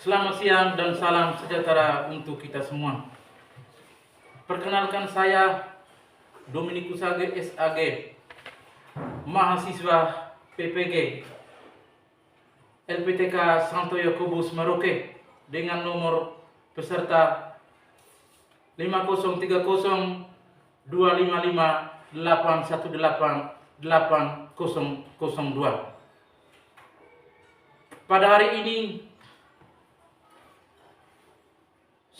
Selamat siang dan salam sejahtera untuk kita semua. Perkenalkan saya Dominikus Age SAG, mahasiswa PPG LPTK Santo Yakobus Maroke dengan nomor peserta 5030255818802. Pada hari ini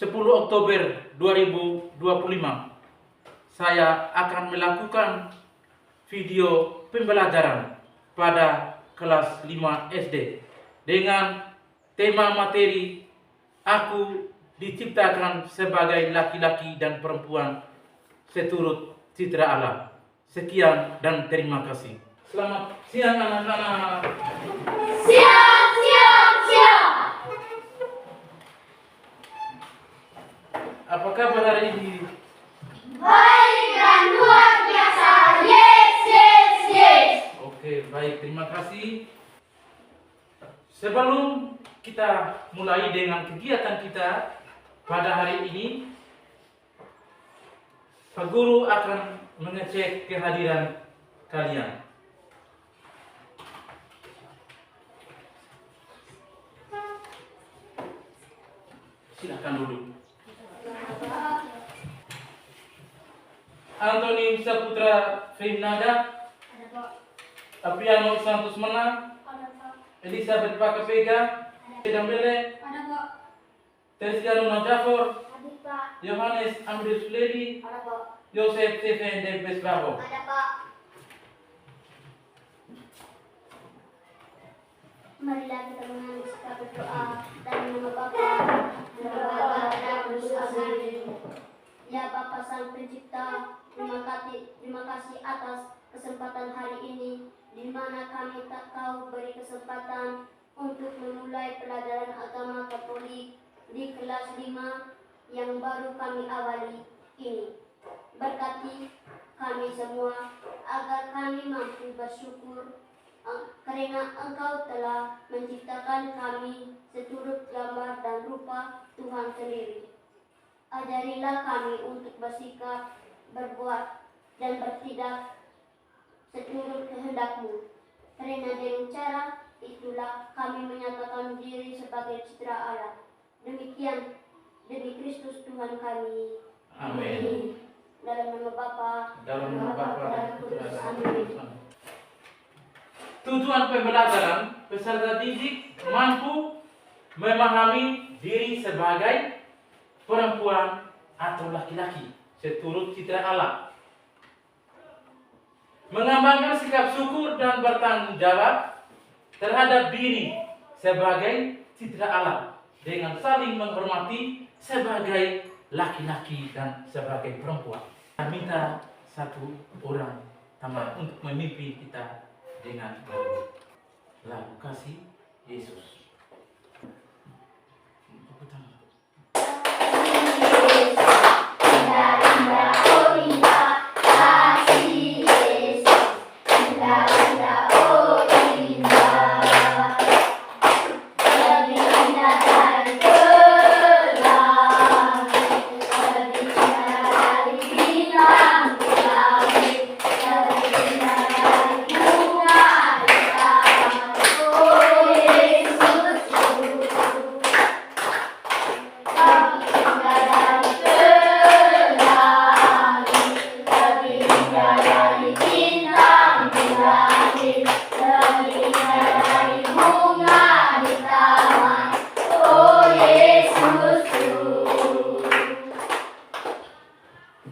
10 Oktober 2025, saya akan melakukan video pembelajaran pada kelas 5 SD dengan tema materi Aku diciptakan sebagai laki-laki dan perempuan seturut citra Allah. Sekian dan terima kasih. Selamat siang anak-anak. Siap, siap, siap. Apa kabar hari ini? Baik dan luar biasa. Yes, yes, yes. Oke, baik, terima kasih. Sebelum kita mulai dengan kegiatan kita pada hari ini, Pak Guru akan mengecek kehadiran kalian. Silakan duduk. Antoni Saputra Fernanda, Ada, Pak. Apriano Santos Mena, Ada, Pak. Elizabeth Pakapega, Edambele, Ada, Pak. Teresiano Najafor, Ada, Pak. Yohanes Amir Suledi, Ada, Pak. Yosef Stephen Dempes Bravo. Ada, Pak. Marilah kita mengambil sikap berdoa dan nama Bapa dan Bapa dan Kudus. Amin. Ya Bapa Sang Pencipta, terima kasih atas kesempatan hari ini di mana kami tak tahu beri kesempatan untuk memulai pelajaran agama Katolik di kelas 5 yang baru kami awali ini. Berkati kami semua agar kami mampu bersyukur karena Engkau telah menciptakan kami seturut gambar dan rupa Tuhan sendiri. Ajarilah kami untuk bersikap, berbuat, dan bertindak seturut kehendak-Mu. Karena dengan cara itulah kami menyatakan diri sebagai citra Allah. Demikian demi Kristus Tuhan kami. Amin. Dalam nama Bapa, Dalam nama Bapa dan Putra dan Roh Amin. Kudus. Tujuan pembelajaran peserta didik mampu memahami diri sebagai perempuan atau laki-laki seturut citra Allah, mengembangkan sikap syukur dan bertanggung jawab terhadap diri sebagai citra Allah dengan saling menghormati sebagai laki-laki dan sebagai perempuan. Kita minta satu orang teman untuk memimpin kita dengan lagu kasih Yesus.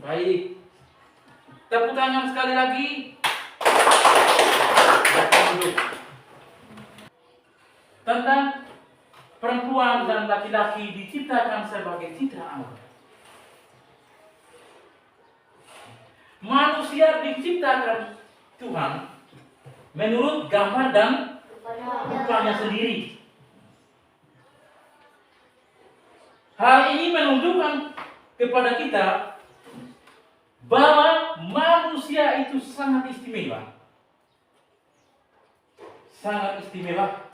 Baik, tepuk tangan sekali lagi. Tentang perempuan dan laki-laki diciptakan sebagai citra Allah. Manusia diciptakan Tuhan menurut gambar dan rupanya sendiri. Hal ini menunjukkan kepada kita bahwa manusia itu sangat istimewa. Sangat istimewa.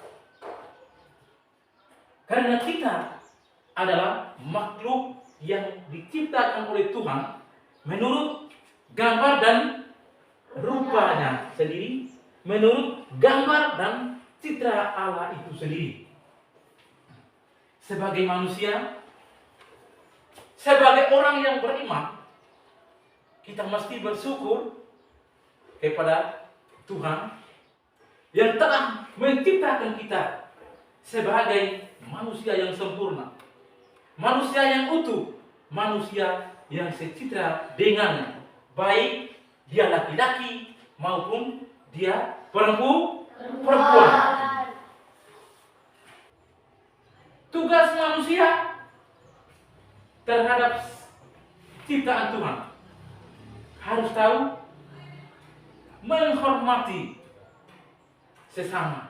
Karena kita adalah makhluk yang diciptakan oleh Tuhan menurut gambar dan rupanya sendiri, menurut gambar dan citra Allah itu sendiri. Sebagai manusia, sebagai orang yang beriman, kita mesti bersyukur kepada Tuhan yang telah menciptakan kita sebagai manusia yang sempurna, manusia yang utuh, manusia yang secitra dengannya, baik dia laki-laki maupun dia perempuan. Tugas manusia terhadap ciptaan Tuhan harus tahu menghormati sesama,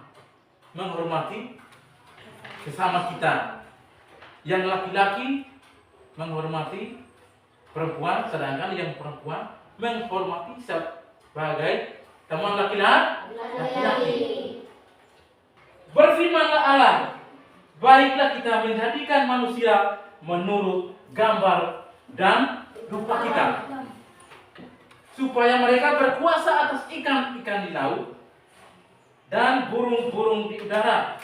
menghormati sesama kita. Yang laki-laki menghormati perempuan, sedangkan yang perempuan menghormati sebagai teman laki-laki. Berfirmanlah Allah, baiklah kita menjadikan manusia menurut gambar dan rupa kita, supaya mereka berkuasa atas ikan-ikan di laut dan burung-burung di udara,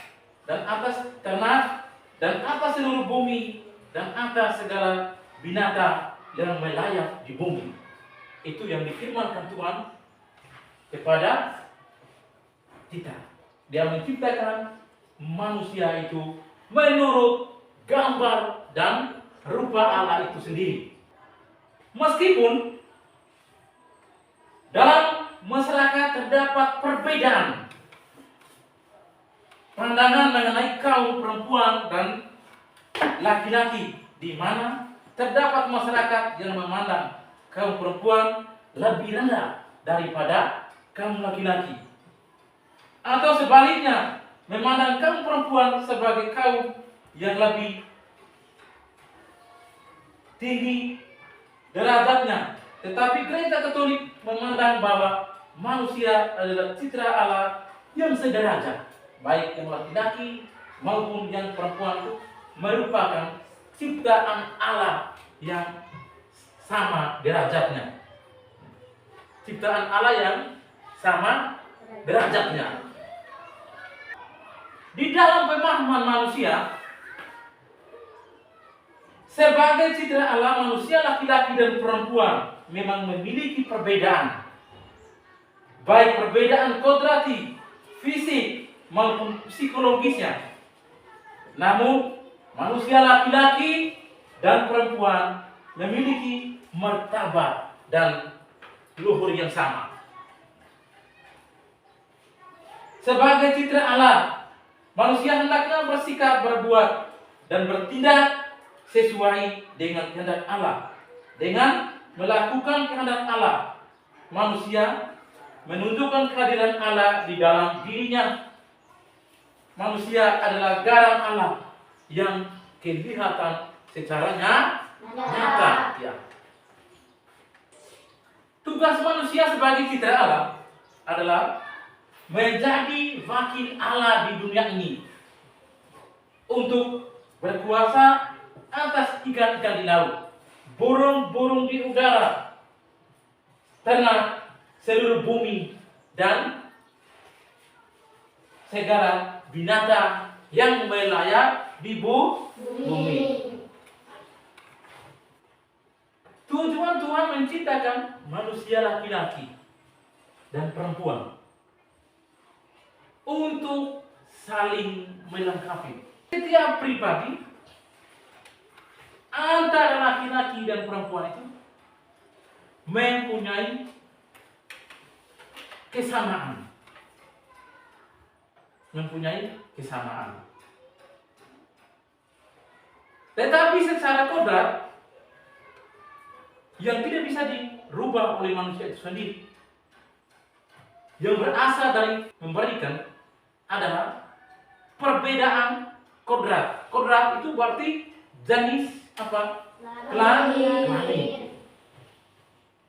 dan atas ternak, dan atas seluruh bumi, dan atas segala binatang yang melayap di bumi. Itu yang difirmankan Tuhan kepada kita. Dia menciptakan manusia itu menurut gambar dan rupa Allah itu sendiri. Meskipun dalam masyarakat terdapat perbedaan pandangan mengenai kaum perempuan dan laki-laki, di mana terdapat masyarakat yang memandang kaum perempuan lebih rendah daripada kaum laki-laki, atau sebaliknya memandang kaum perempuan sebagai kaum yang lebih tinggi derajatnya. Tetapi Gereja Katolik memandang bahwa manusia adalah citra Allah yang sederajat, baik yang laki-laki maupun yang perempuan itu merupakan ciptaan Allah yang sama derajatnya. Ciptaan Allah yang sama derajatnya. Di dalam pemahaman manusia, sebagai citra Allah, manusia laki-laki dan perempuan memang memiliki perbedaan, baik perbedaan kodrati, fisik maupun psikologisnya. Namun manusia laki-laki dan perempuan memiliki martabat dan luhur yang sama. Sebagai citra Allah, manusia hendaknya bersikap, berbuat, dan bertindak sesuai dengan kehendak Allah. Dengan melakukan kehendak Allah, manusia menunjukkan kehadiran Allah di dalam dirinya. Manusia adalah garam Allah yang kelihatan secara nyata. Ya. Tugas manusia sebagai citra Allah adalah menjadi wakil Allah di dunia ini, untuk berkuasa atas ikan-ikan di laut, burung-burung di udara, ternak seluruh bumi, dan segala binatang yang melayap di bumi. Tujuan Tuhan menciptakan manusia laki-laki dan perempuan untuk saling melengkapi. Setiap pribadi antara laki-laki dan perempuan itu mempunyai kesamaan. Tetapi secara kodrat yang tidak bisa dirubah oleh manusia itu sendiri, yang berasal dari memberikan, adalah perbedaan kodrat. Kodrat itu berarti jenis apa? Kelamin.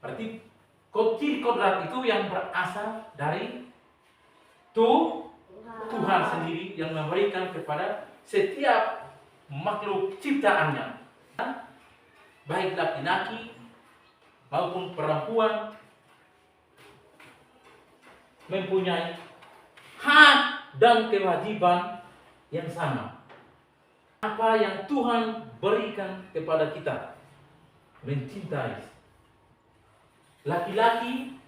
Berarti ciri kodrat itu yang berasal dari Tuhan. Tuhan sendiri yang memberikan kepada setiap makhluk ciptaannya, baik laki-laki maupun perempuan, mempunyai hak dan kewajiban yang sama. Apa yang Tuhan berikan kepada kita, mencintai. Laki-laki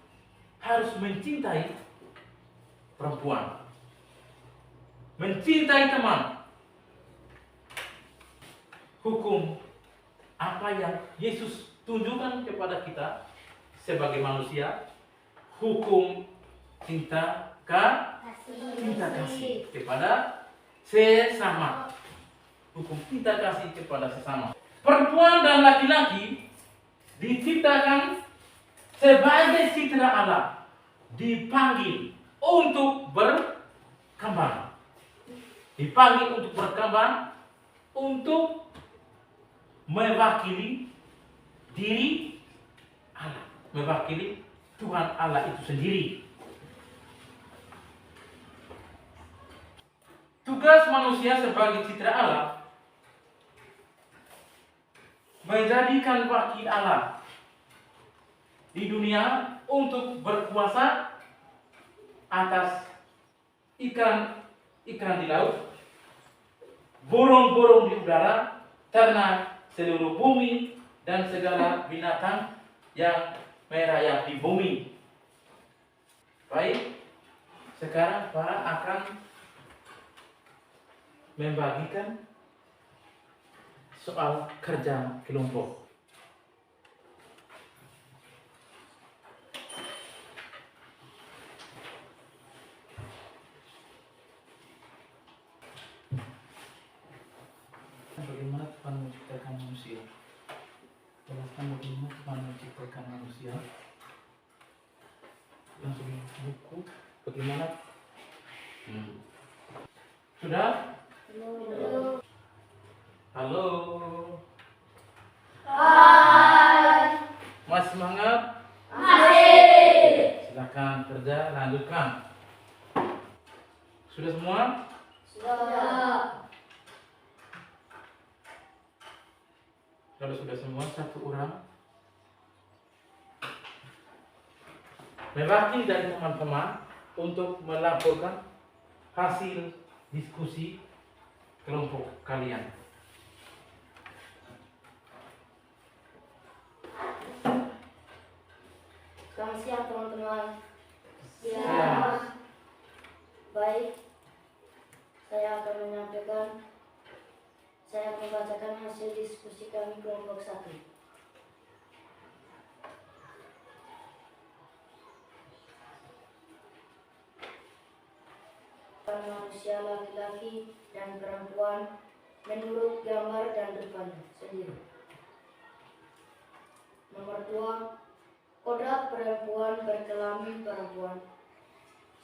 harus mencintai perempuan, mencintai teman. Hukum apa yang Yesus tunjukkan kepada kita sebagai manusia, hukum cinta kasih kepada sesama. Hukum cinta kasih kepada sesama. Perempuan dan laki-laki diciptakan sebagai citra Allah, dipanggil untuk berkembang. Dipanggil untuk berkembang, untuk mewakili diri Allah, mewakili Tuhan Allah itu sendiri. Tugas manusia sebagai citra Allah menjadikan wakil Allah di dunia untuk berkuasa atas ikan di laut, burung-burung di udara, ternak seluruh bumi, dan segala binatang yang merayap di bumi. Baik, sekarang Pak akan membagikan soal kerja kelompok. Bagaimana Tuhan menciptakan manusia? Jelaskan bagaimana Tuhan menciptakan manusia. Langsung buku. Bagaimana? Sudah? Halo. Hai. Masih semangat? Masih. Silakan kerja, lanjutkan. Sudah semua? Sudah. Kalau sudah semua, satu orang mewakili dari teman-teman untuk melaporkan hasil diskusi kelompok kalian. Selamat siang teman-teman. Siang. Baik, saya akan membacakan hasil diskusi kami kelompok 1. Manusia laki-laki dan perempuan menurut gambar dan rupanya sendiri. Nomor 2, kodrat perempuan berkelamin perempuan.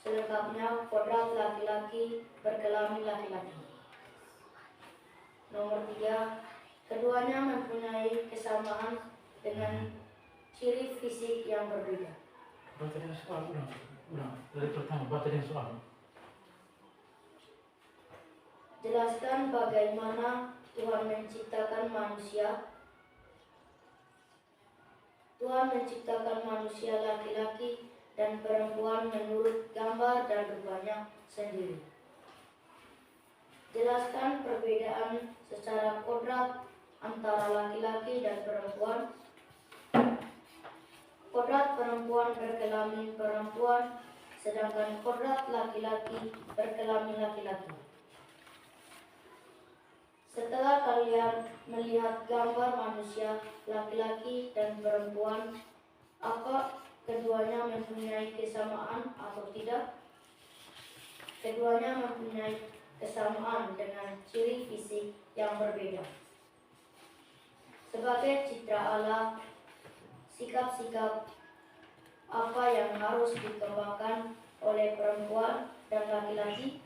Selengkapnya kodrat laki-laki berkelamin laki-laki. Nomor 3, keduanya mempunyai kesamaan dengan ciri fisik yang berbeda. Baca dengan soal, ulang. Dari pertama, baca dengan soal. Jelaskan bagaimana Tuhan menciptakan manusia. Tuhan menciptakan manusia laki-laki dan perempuan menurut gambar dan rupanya sendiri. Jelaskan perbedaan secara kodrat antara laki-laki dan perempuan. Kodrat perempuan berkelamin perempuan, sedangkan kodrat laki-laki berkelamin laki-laki. Setelah kalian melihat gambar manusia laki-laki dan perempuan, apa keduanya mempunyai kesamaan atau tidak? Keduanya mempunyai kesamaan dengan ciri fisik yang berbeda. Sebagai citra Allah, sikap-sikap apa yang harus dikembangkan oleh perempuan dan laki-laki?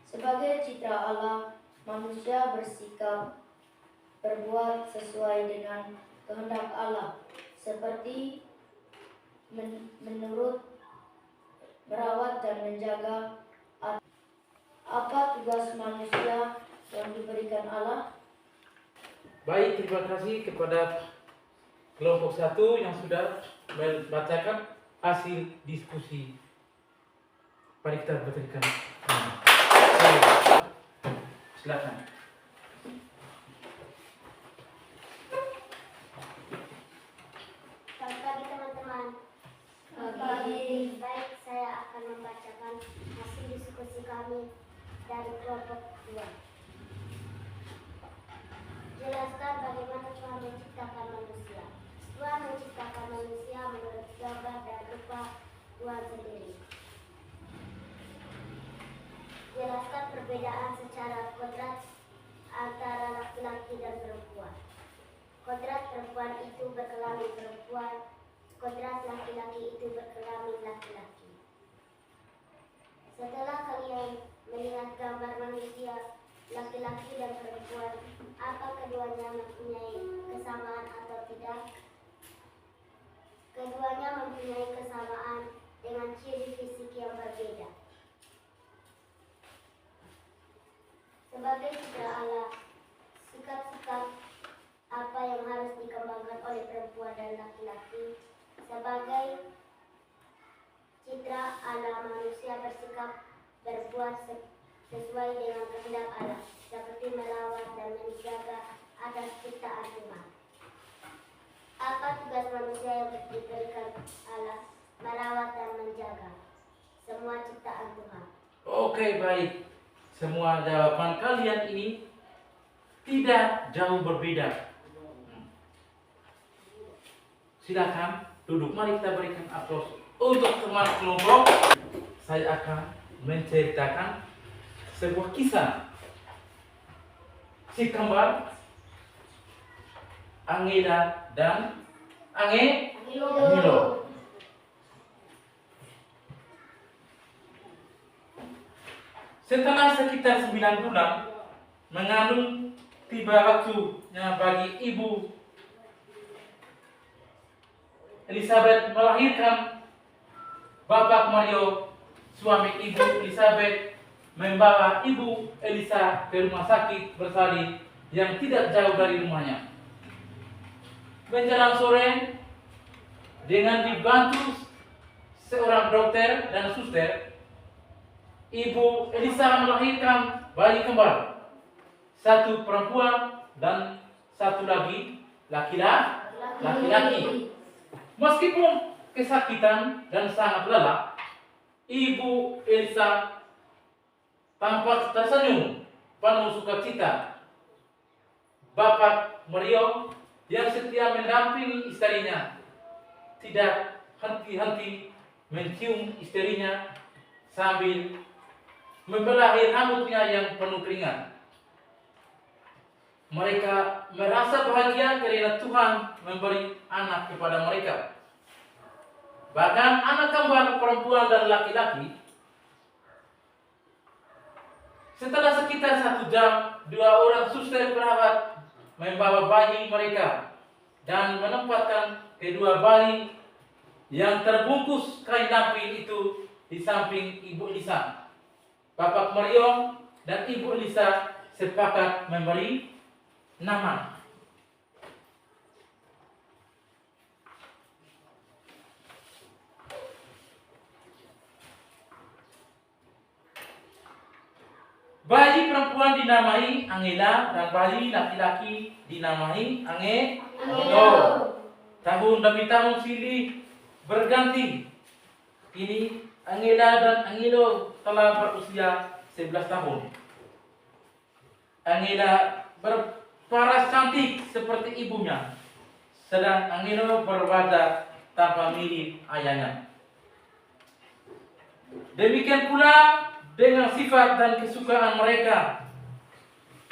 Sebagai citra Allah, manusia bersikap berbuat sesuai dengan kehendak Allah, seperti menurut merawat dan menjaga Apa tugas manusia yang diberikan Allah? Baik, terima kasih kepada kelompok 1 yang sudah membacakan hasil diskusi. Mari kita berikan. Silakan. Selamat pagi teman-teman. Baik, saya akan membacakan hasil diskusi kami dari kelompok 2. Jelaskan bagaimana Tuhan menciptakan manusia. Tuhan menciptakan manusia menurut gambar dan rupa Tuhan sendiri. Jelaskan perbedaan secara kodrat antara laki-laki dan perempuan. Kodrat perempuan itu berkelamin perempuan, kodrat laki-laki itu berkelamin laki-laki. Setelah kalian melihat gambar manusia, laki-laki dan perempuan, apa keduanya mempunyai kesamaan atau tidak? Keduanya mempunyai kesamaan dengan ciri fisik yang berbeda. Sebagai citra Allah, sikap-sikap apa yang harus dikembangkan oleh perempuan dan laki-laki. Sebagai citra Allah, manusia bersikap berbuat sesuai dengan kehendak Allah, seperti merawat dan menjaga atas ciptaan Tuhan. Apa tugas manusia yang diberikan Allah? Merawat dan menjaga semua ciptaan Tuhan. Oke, baik. Semua jawaban kalian ini tidak jauh berbeda. Silakan duduk. Mari kita berikan aplaus untuk teman kelompok. Saya akan menceritakan sebuah kisah si kembar Angela dan Angelo. Setelah sekitar 9 bulan mengandung, tiba waktunya bagi ibu Elizabeth melahirkan. Bapak Mario, suami ibu Elizabeth, membawa ibu Elisa ke rumah sakit bersalin yang tidak jauh dari rumahnya. Menjelang sore, dengan dibantu seorang dokter dan suster, ibu Elisa melahirkan bayi kembar, satu perempuan dan satu lagi laki-laki. Meskipun kesakitan dan sangat lelah, ibu Elisa tampak tersenyum penuh sukacita. Bapak Mario yang setia mendampingi istrinya tidak henti-henti mencium istrinya sambil membelahi rambutnya yang penuh keringat. Mereka merasa bahagia karena Tuhan memberi anak kepada mereka. Bahkan anak kembar perempuan dan laki-laki. Setelah sekitar 1 jam, 2 orang suster perawat membawa bayi mereka dan menempatkan kedua bayi yang terbungkus kain lampin itu di samping ibu Elisa. Bapak Mario dan ibu Elisa sepakat memberi nama. Bayi perempuan dinamai Angela dan bayi laki-laki dinamai Angelo. Tahun demi tahun silih berganti. Kini Angela dan Angelo telah berusia 11 tahun. Angela berparas cantik seperti ibunya, sedang Angelo berwajah tanpa mirip ayahnya. Demikian pula dengan sifat dan kesukaan mereka.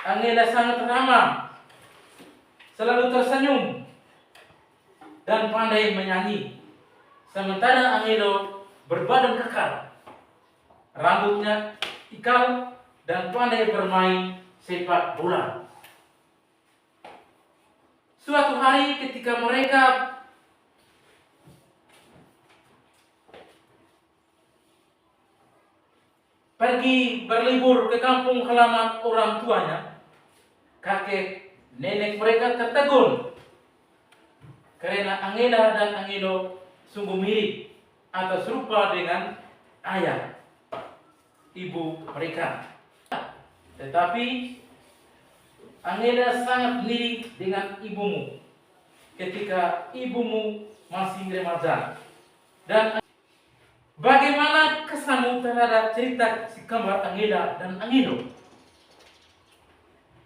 Angela sangat ramah, selalu tersenyum, dan pandai menyanyi. Sementara Angelo berbadan kekar, rambutnya ikal, dan pandai bermain sepak bola. Suatu hari ketika mereka pergi berlibur ke kampung halaman orang tuanya, kakek nenek mereka tertegun karena Angela dan Angelo sungguh mirip atau serupa dengan ayah ibu mereka. Tetapi Angela sangat mirip dengan ibumu ketika ibumu masih remaja. Dan bagaimana kesanmu terhadap cerita si kembar Angela dan Angelo?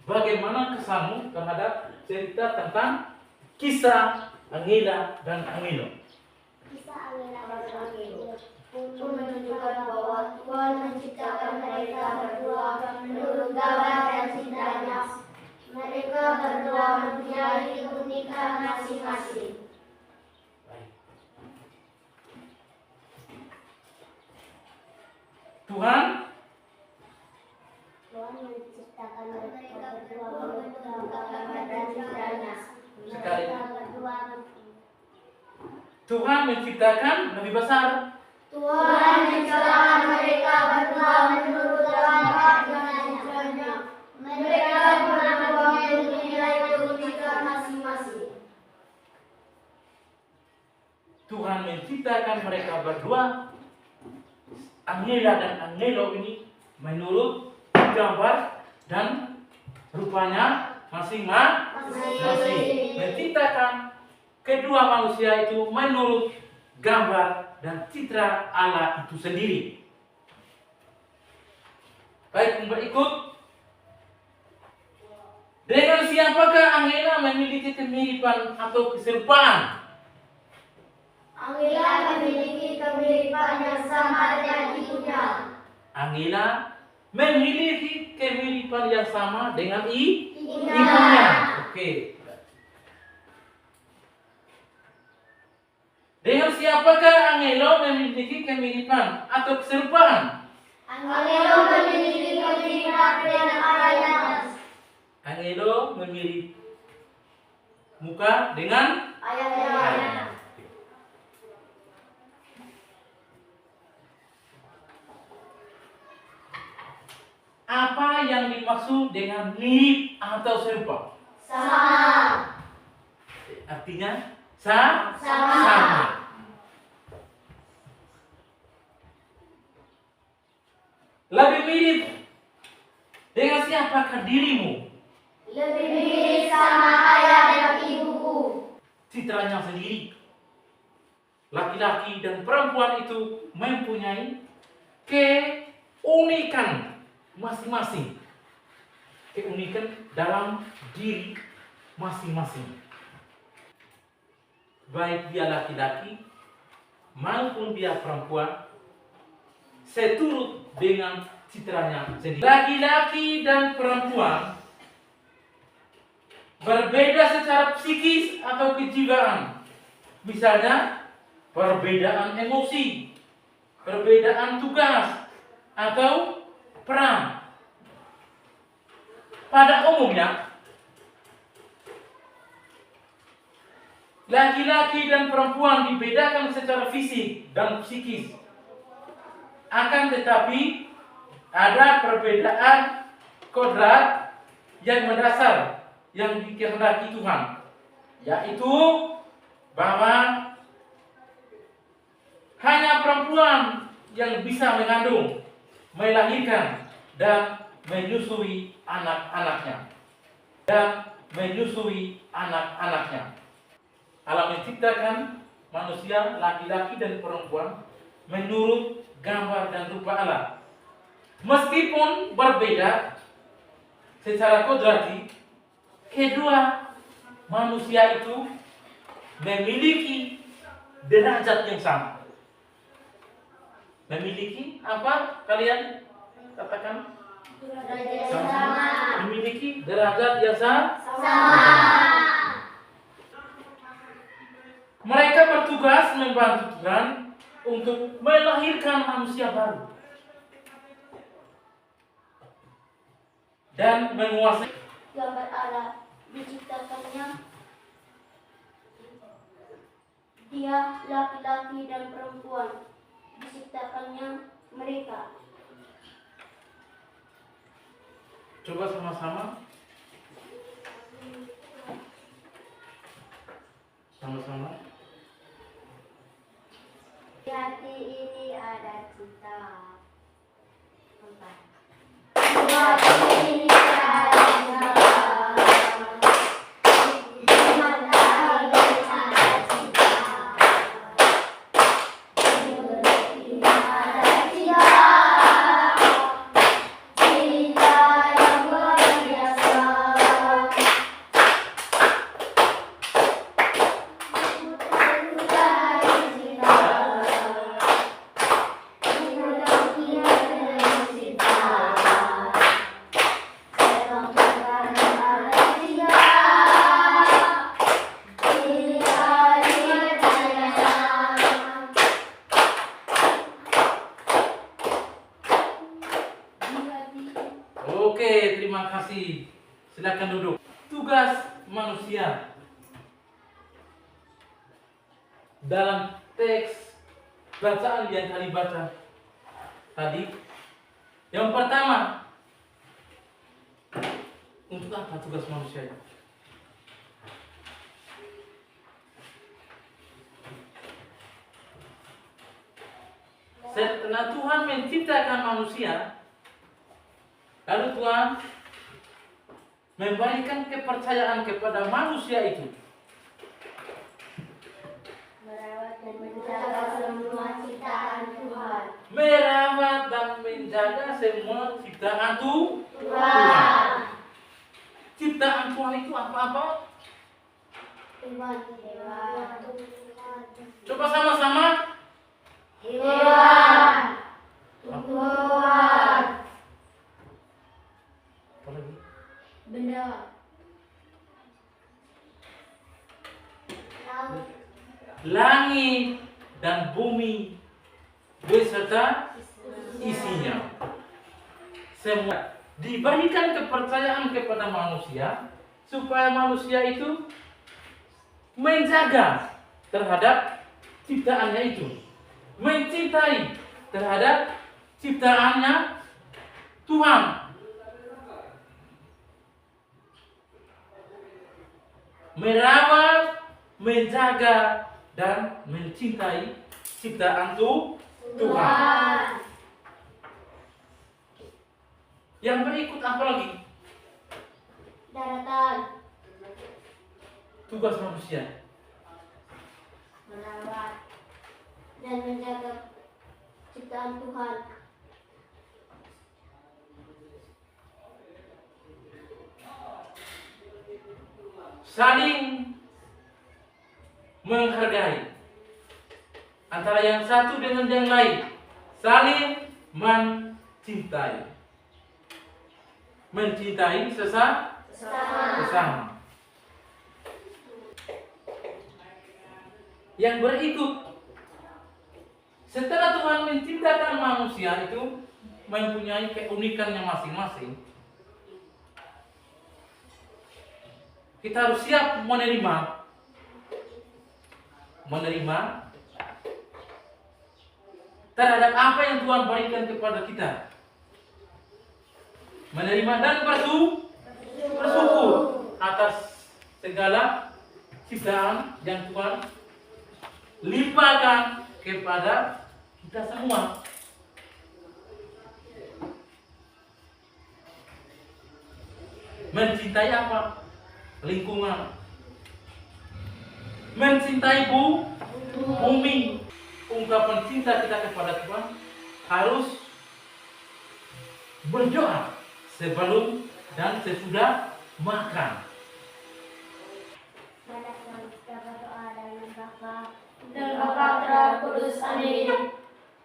Bagaimana kesanmu terhadap cerita tentang kisah Angela dan Angelo? Kisah Angela dan Angelo pun menunjukkan bahwa Tuhan menciptakan mereka berdua menurut gambar dan cintanya. Mereka berdua mempunyai keunikan masing-masing. Tuhan menciptakan mereka berdua menurut gambar dan cintanya. Sekali. Mereka berdua Tuhan menciptakan lebih besar. Tuhan menciptakan mereka berdua menurut gambar dan cintanya. Mereka berdua mempunyai keunikan masing-masing. Tuhan menciptakan mereka berdua, Angela dan Angelo ini menurut gambar dan rupanya masing-masing. Menciptakan kedua manusia itu menurut gambar dan citra Allah itu sendiri. Baik, berikut. Dengan siapakah Angela memiliki kemiripan atau keserupaan? Angela memiliki kemiripan yang sama dengan ibunya. Angela memiliki kemiripan yang sama dengan Ibunya. ibunya. Oke. Dengan siapakah Angelo memiliki kemiripan atau keserupaan? Angelo memiliki kemiripan dengan ayahnya. Angelo memiliki muka dengan Ayahnya. Apa yang dimaksud dengan mirip atau serupa? Sama. Artinya Sama. sama. Lebih mirip dengan siapakah dirimu? Lebih mirip sama ayah dan ibuku. Citranya sendiri. Laki-laki dan perempuan itu mempunyai keunikan masing-masing. Keunikan dalam diri masing-masing. Baik dia laki-laki maupun dia perempuan, seturut dengan citranya sendiri. Laki-laki dan perempuan berbeda secara psikis atau kejiwaan. Misalnya, perbedaan emosi, perbedaan tugas, atau peran. Pada umumnya, laki-laki dan perempuan dibedakan secara fisik dan psikis. Akan tetapi, ada perbedaan kodrat yang mendasar yang dikehendaki Tuhan, yaitu bahwa hanya perempuan yang bisa mengandung, melahirkan, dan menyusui anak-anaknya. Allah menciptakan manusia laki-laki dan perempuan menurut gambar dan rupa Allah. Meskipun berbeda secara kodrati, kedua manusia itu memiliki derajat yang sama. Memiliki apa kalian katakan? Sama. Memiliki derajat yang sama. Mereka bertugas membantu Tuhan untuk melahirkan manusia baru dan menguasai. gambar Allah diciptakannya dia laki-laki dan perempuan diciptakannya mereka Coba sama-sama. Sama-sama. Di hati ini ada cinta. Empat. Di hati ini ada cinta. Di mata ini ada cinta. Di hati ini ada cinta. Cinta yang luar biasa. Oke, terima kasih. Silakan duduk. Tugas manusia dalam teks bacaan yang kali baca tadi. Yang pertama, untuk apa tugas manusia? Setelah Tuhan menciptakan manusia, lalu Tuhan memberikan kepercayaan kepada manusia itu Merawat dan menjaga semua ciptaan Tuhan. merawat dan menjaga semua ciptaan Tuhan. Ciptaan Tuhan itu apa-apa? Tuhan. Coba sama-sama. Tuhan. Tuhan. Apa lagi? Benda. Laut. Langit dan bumi beserta isinya. Semua diberikan kepercayaan kepada manusia supaya manusia itu menjaga terhadap ciptaannya itu, mencintai terhadap ciptaannya Tuhan. Merawat, menjaga dan mencintai ciptaan Tuhan. Yang berikut apa lagi? Daratan. Tugas manusia. Merawat dan menjaga ciptaan Tuhan. Saling menghargai antara yang satu dengan yang lain. Saling mencintai. Mencintai sesama. Yang berikut, setelah Tuhan menciptakan manusia itu mempunyai keunikannya masing-masing, kita harus siap menerima terhadap apa yang Tuhan berikan kepada kita. Menerima dan bersyukur atas segala ciptaan yang Tuhan limpahkan kepada kita semua. Mencintai apa? Lingkungan. Mencintai bumi. Ungkapan cinta kita kepada Tuhan harus berdoa sebelum dan sesudah makan. Mari kita berdoa dengan Bapa Dan Bapa Terang Kudus. Amin.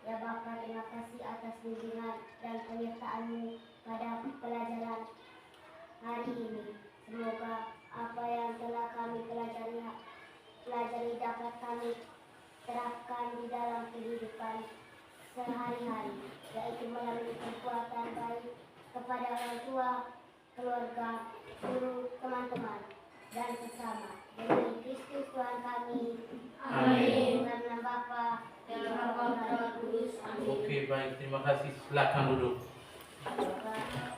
Ya Bapa, terima kasih atas bimbingan dan penyertaan-Mu pada pelajaran hari ini. Semoga apa yang telah kami pelajari dapat kami terapkan di dalam kehidupan sehari-hari, yaitu melalui perbuatan baik kepada orang tua, keluarga, guru, teman-teman, dan sesama. Demi Kristus Tuhan kami. Amin. Karena Bapa Dan Bapa Terang Kudus. Amin. Oke, baik, terima kasih. Silakan duduk. Bapa